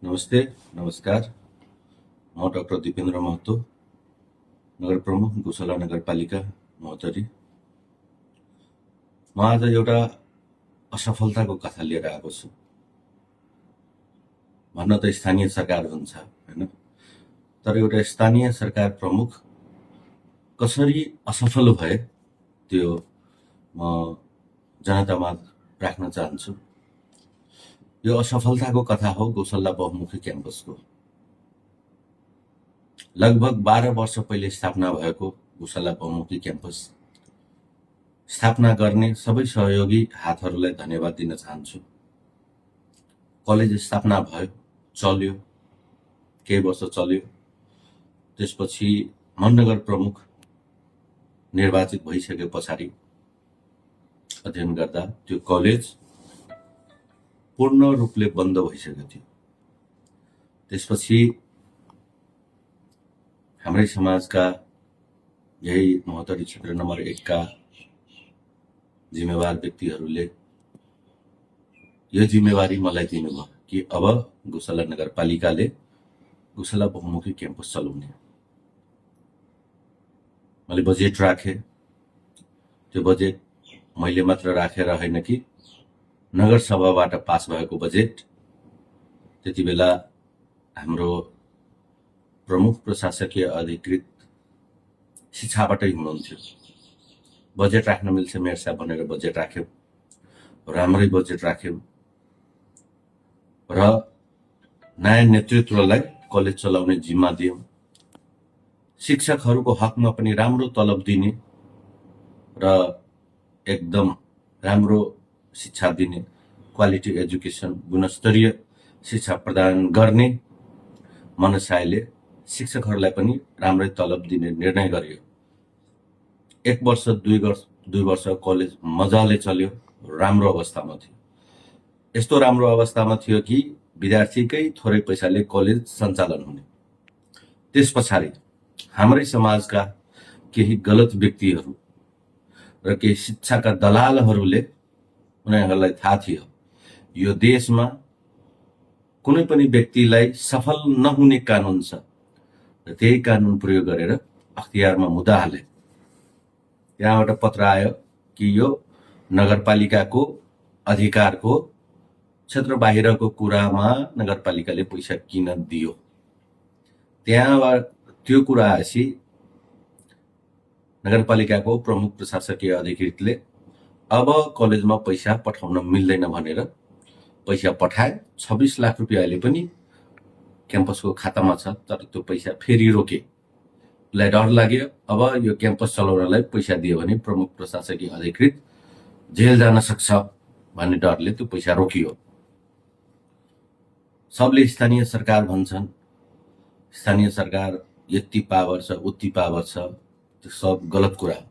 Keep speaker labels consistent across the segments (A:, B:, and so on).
A: नमस्ते, नमस्कार। म डाक्टर दिपेन्द्र महतो, नगर प्रमुख गोसला नगरपालिका महोत्तरी। म आज एउटा असफलताको कथा लिएर आएको छु। भन्न त स्थानीय सरकार हुन्छ हैन, तर एउटा स्थानीय सरकार प्रमुख कसरी असफल भए त्यो म जनतामा राख्न चाहन्छु। यो असफलताको कथा हो गौसला बहुमुखी क्याम्पसको। लगभग 12 वर्ष पहिले स्थापना भएको गौसला बहुमुखी क्याम्पस स्थापना गर्ने सबै सहयोगी हातहरूलाई धन्यवाद दिन चाहन्छु। कलेज स्थापना भयो, चल्यो, केही वर्ष चल्यो। त्यसपछि मननगर प्रमुख निर्वाचित भइसके पछाडि अध्ययन गर्दा त्यो कलेज पूर्ण रूपले बन्द भइसकेको थियो। त्यसपछि हाम्रै समाजका यही महोत्तरी क्षेत्र नम्बर 1 का जिम्मेवार व्यक्तिहरूले यो जिम्मेवारी मलाई दिनुभयो कि अब गौसला नगरपालिकाले गौसला बहुमुखी क्याम्पस चलाउने। मैले बजेट राखेँ। त्यो बजेट मैले मात्र राखेर होइन कि नगरसभाबाट पास भएको बजेट। त्यति बेला हाम्रो प्रमुख प्रशासकीय अधिकृत शिक्षाबाटै हुनुहुन्थ्यो। बजेट राख्न मिल्छ मेयर साहब भनेर बजेट राख्यौँ, राम्रै बजेट राख्यौँ र नयाँ नेतृत्वलाई कलेज चलाउने जिम्मा दियौँ। शिक्षकहरूको हकमा पनि राम्रो तलब दिने र एकदम राम्रो शिक्षा दिने, क्वालिटी एजुकेसन, गुणस्तरीय शिक्षा प्रदान गर्ने मनसायले शिक्षकहरूलाई पनि राम्रै तलब दिने निर्णय गरियो। 1 वर्ष 2 वर्ष कलेज मजाले चल्यो, राम्रो अवस्थामा थियो। यस्तो राम्रो अवस्थामा थियो कि विद्यार्थीकै थोरै पैसाले कलेज सञ्चालन हुने। त्यस पछाडि हाम्रै समाजका केही गलत व्यक्तिहरू र केही शिक्षाका दलालहरूले उनीहरूलाई थाहा थियो यो देशमा कुनै पनि व्यक्तिलाई सफल नहुने कानुन छ र त्यही कानुन प्रयोग गरेर अख्तियारमा मुद्दा हाले। त्यहाँबाट पत्र आयो कि यो नगरपालिकाको अधिकारको क्षेत्र बाहिरको कुरामा नगरपालिकाले पैसा किन दियो। त्यहाँबाट त्यो कुरा आएपछि नगरपालिकाको प्रमुख प्रशासकीय अधिकृतले अब कलेजमा पैसा पठाउन मिल्दैन भनेर पैसा पठाए। 26 लाख रुपियाँ अहिले पनि क्याम्पसको खातामा छ, तर त्यो पैसा फेरि रोके। उसलाई डर लाग्यो अब यो क्याम्पस चलाउनलाई पैसा दियो भने प्रमुख प्रशासकीय अधिकृत जेल जान सक्छ भन्ने डरले त्यो पैसा रोकियो। सबले स्थानीय सरकार भन्छन्, स्थानीय सरकार यति पावर छ उति पावर छ, त्यो सब गलत कुरा हो।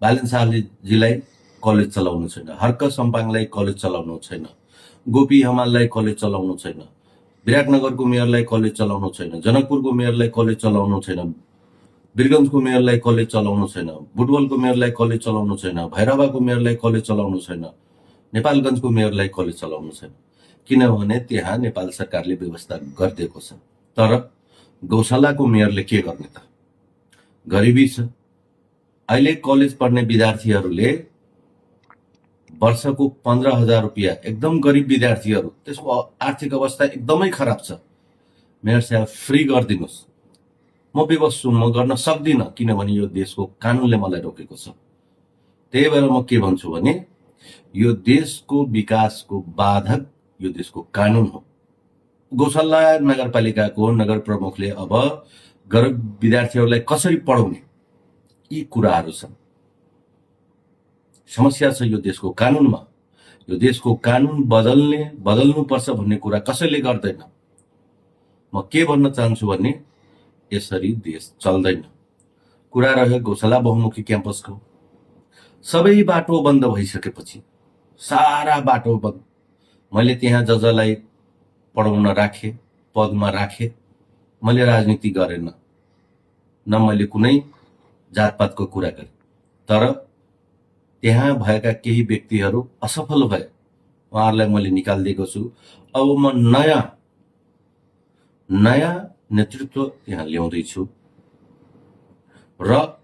A: बालन शाहजीलाई कलेज चलाउनु छैन, हर्क सम्पाङलाई कलेज चलाउनु छैन, गोपी हमाललाई कलेज चलाउनु छैन, विराटनगरको मेयरलाई कलेज चलाउनु छैन, जनकपुरको मेयरलाई कलेज चलाउनु छैन, वीरगञ्जको मेयरलाई कलेज चलाउनु छैन, बुटवलको मेयरलाई कलेज चलाउनु छैन, भैरवाको मेयरलाई कलेज चलाउनु छैन, नेपालगञ्जको मेयरलाई कलेज चलाउनु छैन। किनभने त्यहाँ नेपाल सरकारले व्यवस्था गरिदिएको छ। तर गौसलाको मेयरले के गर्ने त? गरिबी छ। अहिले कलेज पढ्ने विद्यार्थीहरूले वर्षको 15,000 रुपियाँ, एकदम गरिब विद्यार्थीहरू, त्यसको आर्थिक अवस्था एकदमै खराब छ। मेयर साहब फ्री गरिदिनुहोस्। म विवश छु, म गर्न सक्दिनँ, किनभने यो देशको कानुनले मलाई रोकेको छ। त्यही भएर म के भन्छु भने यो देशको विकासको बाधक यो देशको कानुन हो। गौसला नगरपालिकाको नगर प्रमुखले अब गरिब विद्यार्थीहरूलाई कसरी पढाउने, यी कुराहरू छन्। समस्या छ यो देशको कानुनमा। यो देशको कानुन बदल्नुपर्छ भन्ने कुरा कसैले गर्दैन। म के भन्न चाहन्छु भने यसरी देश चल्दैन। कुरा रह्यो गौसला बहुमुखी क्याम्पसको। सबै बाटो बन्द भइसकेपछि, सारा बाटो बन्द, मैले त्यहाँ जजलाई पढाउन राखेँ, पदमा राखेँ। मैले राजनीति गरेन, न मैले कुनै जातपातको कुरा गरेँ, तर त्यहाँ भएका केही व्यक्तिहरू असफल भए, उहाँहरूलाई मैले निकालिदिएको छु। अब म नयाँ नयाँ नेतृत्व यहाँ ल्याउँदैछु र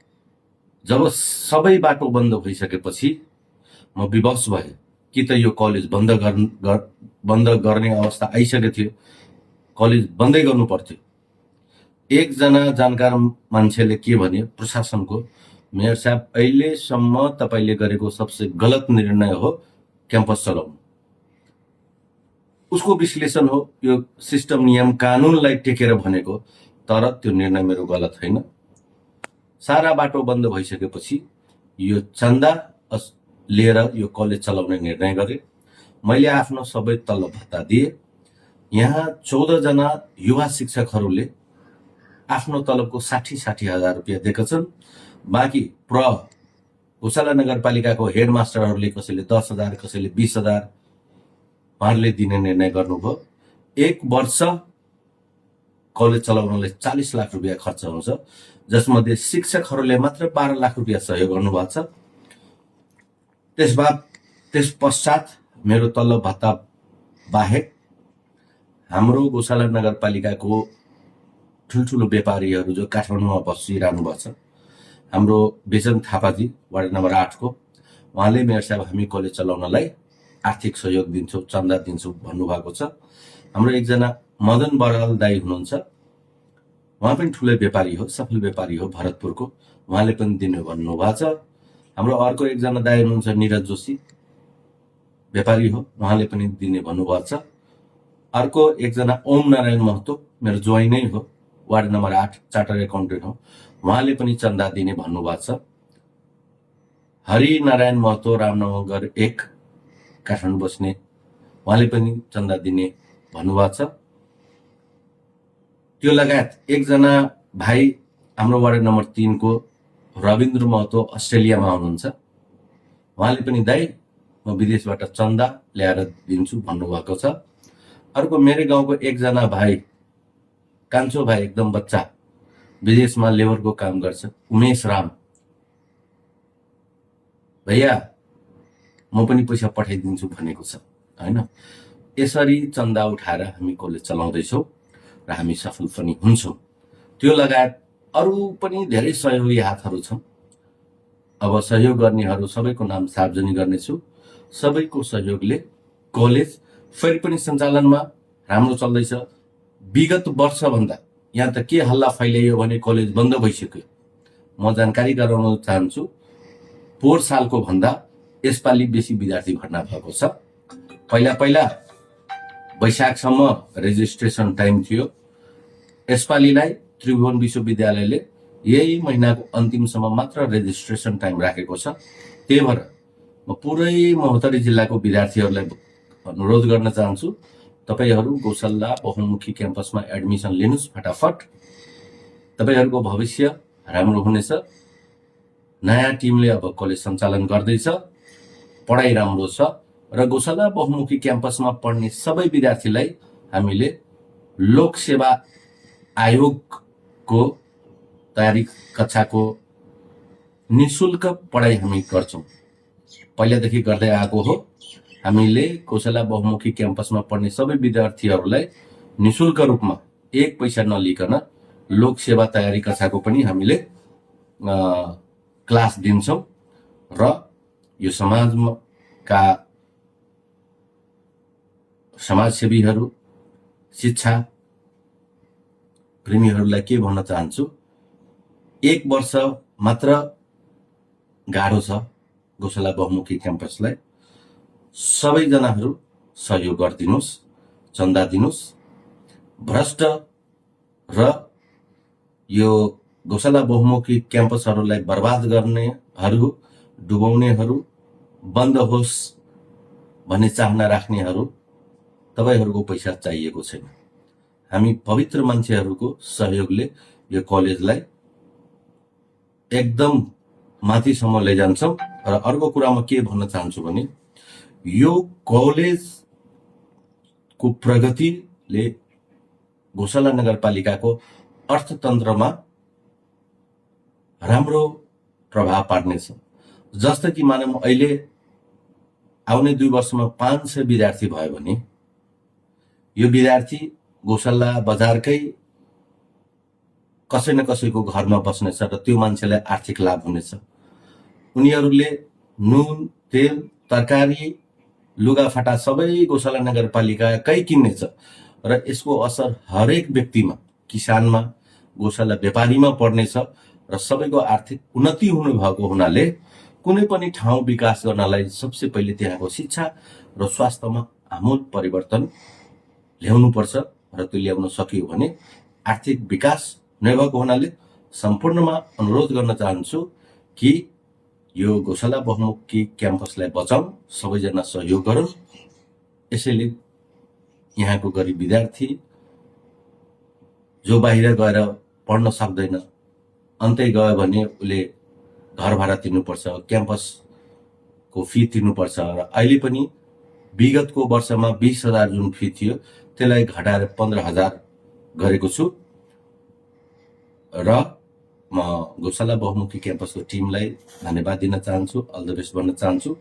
A: जब सबै बाटो बन्द भइसकेपछि म विवश भएँ कि त यो कलेज बन्द गर्ने अवस्था आइसकेको थियो, कलेज बन्दै गर्नु पर्थ्यो। एकजना जानकार मान्छेले के भने, प्रशासनको, मेयर साहब अहिलेसम्म तपाईँले गरेको सबसे गलत निर्णय हो क्याम्पस चलाउनु। उसको विश्लेषण हो, यो सिस्टम नियम कानुनलाई टेकेर भनेको, तर त्यो निर्णय मेरो गलत होइन। सारा बाटो बन्द भइसकेपछि यो चन्दा लिएर यो कलेज चलाउने निर्णय गरे। मैले आफ्नो सबै तलब भत्ता दिए। यहाँ 14 जना युवा शिक्षकहरूले आफ्नो तलबको 60,000 रुपियाँ दिएका छन्। बाँकी घोषाला नगरपालिकाको हेडमास्टरहरूले कसैले 10,000, कसैले 20,000 उहाँहरूले दिने निर्णय गर्नुभयो। 1 वर्ष कलेज चलाउनलाई 40 लाख रुपियाँ खर्च हुन्छ, जसमध्ये शिक्षकहरूले मात्र 12 लाख रुपियाँ सहयोग गर्नुभएको छ। त्यस पश्चात मेरो तलब भत्ता बाहेक हाम्रो घोषाला नगरपालिकाको ठुल्ठुलो व्यापारीहरू जो काठमाडौँमा बसिरहनु भएको छ, हाम्रो बेचन थापाजी वार्ड नम्बर 8 को, उहाँले मेयर साहब हामी कलेज चलाउनलाई आर्थिक सहयोग दिन्छौँ, चन्दा दिन्छौँ भन्नुभएको छ। हाम्रो एकजना मदन बराल दाई हुनुहुन्छ, उहाँ पनि ठुलै व्यापारी हो, सफल व्यापारी हो भरतपुरको, उहाँले पनि दिनु भन्नुभएको छ। हाम्रो अर्को एकजना दाई हुनुहुन्छ निरज जोशी, व्यापारी हो, उहाँले पनि दिने भन्नुभएको छ। अर्को एकजना ओम नारायण महतो, मेरो ज्वाइँ नै हो, वार्ड नम्बर 8 चार्टर एकाउन्टेन्ट हो, उहाँले पनि चन्दा दिने भन्नुभएको छ। हरि नारायण महतो, रामनगर 1 काठमाडौँ बस्ने, उहाँले पनि चन्दा दिने भन्नुभएको छ। त्यो लगायत एकजना भाइ हाम्रो वार्ड नम्बर 3 को रविन्द्र महतो अस्ट्रेलियामा हुनुहुन्छ, उहाँले पनि दाइ म विदेशबाट चन्दा ल्याएर दिन्छु भन्नुभएको छ। अर्को मेरो गाउँको एकजना भाइ, कान्छो भाइ, एकदम बच्चा, विदेशमा लेबरको काम गर्छ, उमेश राम, भैया म पनि पैसा पठाइदिन्छु भनेको छ हैन। यसरी चन्दा उठाएर हामी कलेज चलाउँदैछौँ र हामी सफल पनि हुन्छौँ। त्यो लगायत अरू पनि धेरै सहयोगी हातहरू छन्। अब सहयोग गर्नेहरू सबैको नाम सार्वजनिक गर्नेछु। सबैको सहयोगले कलेज फेरि पनि सञ्चालनमा राम्रो चल्दैछ। विगत वर्षभन्दा यहाँ त के हल्ला फैलाइयो भने कलेज बन्द भइसक्यो। म जानकारी गराउन चाहन्छु, पोहोर सालको भन्दा यसपालि बेसी विद्यार्थी भर्ना भएको छ। पहिला वैशाखसम्म रेजिस्ट्रेसन टाइम थियो, यसपालिलाई त्रिभुवन विश्वविद्यालयले यही महिनाको अन्तिमसम्म मात्र रेजिस्ट्रेसन टाइम राखेको छ। त्यही भएर म पुरै महोत्तरी जिल्लाको विद्यार्थीहरूलाई अनुरोध गर्न चाहन्छु, तपाईहरू गौशाला बहुमुखी क्याम्पसमा एडमिसन लिनुस् फटाफट। तपाईहरूको भविष्य राम्रो हुनेछ। नयाँ टिमले अब कलेज सञ्चालन गर्दैछ, पढाइ राम्रो छ र गौशाला बहुमुखी क्याम्पसमा पढ्ने सबै विद्यार्थीलाई हामीले लोकसेवा आयोगको तयारी कक्षाको निशुल्क पढाइ हामी गर्छौँ, पहिलादेखि गर्दै आएको हो। हामीले गौशाला बहुमुखी क्याम्पसमा पढ्ने सबै विद्यार्थीहरूलाई निशुल्क रूपमा 1 पैसा नलिकन लोकसेवा तयारी कक्षाको पनि हामीले क्लास दिन्छौँ र यो समाजका समाजसेवीहरू, शिक्षा प्रेमीहरूलाई के भन्न चाहन्छु, 1 वर्ष मात्र गाह्रो छ गौशाला बहुमुखी क्याम्पसलाई। सबैजनाहरू सहयोग गरिदिनुहोस्, चन्दा दिनुहोस्। भ्रष्ट र यो गौशाला बहुमुखी क्याम्पसहरूलाई बर्बाद गर्नेहरू, डुबाउनेहरू बन्द होस् भन्ने चाहना राख्नेहरू, तपाईहरूको पैसा चाहिएको छैन। हामी पवित्र मान्छेहरूको सहयोगले यो कलेजलाई एकदम माथिसम्म लैजान्छौँ। र अर्को कुरा म के भन्न चाहन्छु भने, यो कलेजको प्रगतिले घोषाला नगरपालिकाको अर्थतन्त्रमा राम्रो प्रभाव पार्नेछ। जस्तो कि मानौँ अहिले आउने 2 वर्षमा 500 विद्यार्थी भयो भने यो विद्यार्थी गौशाला बजारकै कसै न कसैको घरमा बस्नेछ र त्यो मान्छेलाई आर्थिक लाभ हुनेछ। उनीहरूले नुन, तेल, तरकारी, लुगाफाटा सबै गौशाला नगरपालिकाकै किन्नेछ र यसको असर हरेक व्यक्तिमा, किसानमा, गौशाला व्यापारीमा पर्नेछ र सबैको आर्थिक उन्नति हुनुभएको हुनाले कुनै पनि ठाउँ विकास गर्नलाई सबसे पहिले त्यहाँको शिक्षा र स्वास्थ्यमा आमूल परिवर्तन ल्याउनुपर्छ र त्यो ल्याउन सकियो भने आर्थिक विकास नभएको हुनाले सम्पूर्णमा अनुरोध गर्न चाहन्छु कि यो गौशाला बहुमुखी क्याम्पसलाई बचाउँ, सबैजना सहयोग गरौँ। यसैले यहाँको गरिब विद्यार्थी जो बाहिर गएर पढ्न सक्दैन, अन्तै गयो भने उसले घर भाडा तिर्नुपर्छ, क्याम्पसको फी तिर्नुपर्छ र अहिले पनि विगतको वर्षमा 20,000 जुन फी थियो त्यसलाई घटाएर 15,000 गरेको छु र म गौशाला बहुमुखी क्याम्पसको टिमलाई धन्यवाद दिन चाहन्छु, अल द बेस्ट भन्न चाहन्छु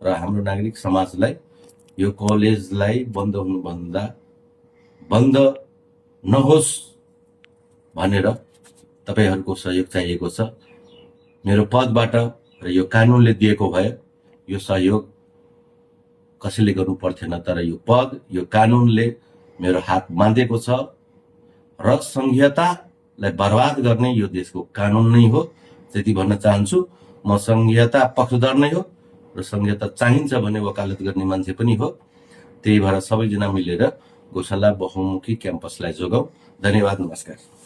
A: र हाम्रो नागरिक समाजलाई यो कलेजलाई बन्द नहोस् भनेर तपाईहरूको सहयोग चाहिएको छ। मेरो पदबाट र यो कानुनले दिएको भए यो सहयोग कसैले गर्नु पर्थेन, तर यो पद, यो कानुनले मेरो हात बाँधेको छ र संहितालाई बर्बाद गर्ने यो देशको कानुन नै हो, त्यति भन्न चाहन्छु। म संहिता पक्षधर नै हो र संहिता चाहिन्छ भने वकालत गर्ने मान्छे पनि हो। त्यही भएर सबैजना मिलेर गौशाला बहुमुखी क्याम्पसलाई जोगाउँ। धन्यवाद, नमस्कार।